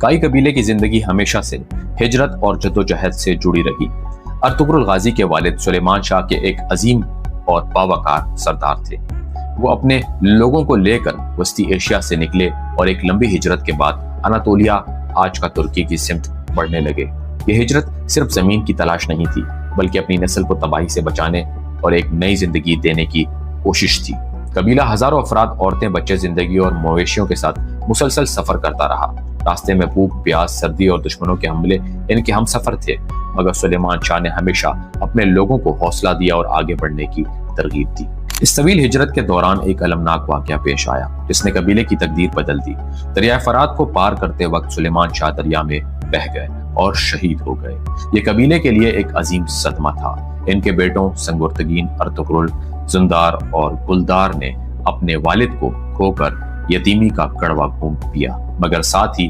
کائی قبیلے کی زندگی ہمیشہ سے ہجرت اور جدوجہد سے جڑی رہی۔ ارطغرل غازی کے والد سلیمان شاہ کے ایک عظیم اور باوقار سردار تھے۔ وہ اپنے لوگوں کو لے کر وسطی ایشیا سے نکلے اور ایک لمبی ہجرت کے بعد اناطولیہ، آج کا ترکی کی سمت بڑھنے لگے۔ یہ ہجرت صرف زمین کی تلاش نہیں تھی، بلکہ اپنی نسل کو تباہی سے بچانے اور ایک نئی زندگی دینے کی کوشش تھی۔ قبیلہ ہزاروں افراد، عورتیں، بچے، زندگی اور مویشیوں کے ساتھ مسلسل سفر کرتا رہا۔ راستے میں بھوک، پیاس، سردی اور دشمنوں کے حملے ان کے ہم سفر تھے، مگر سلیمان شاہ نے ہمیشہ اپنے لوگوں کو حوصلہ دیا اور آگے بڑھنے کی ترغیب دی۔ اس طویل ہجرت کے دوران ایک المناک واقعہ پیش آیا جس نے قبیلے کی تقدیر بدل دی۔ دریائے فرات کو پار کرتے وقت سلیمان شاہ دریا میں بہہ گئے اور شہید ہو گئے۔ یہ قبیلے کے لیے ایک عظیم صدمہ تھا۔ ان کے بیٹوں سنگورتگین، ارطغرل، زندار اور گلدار نے اپنے والد کو کھو کر یتیمی کا کڑوا خون پیا، مگر ساتھ ہی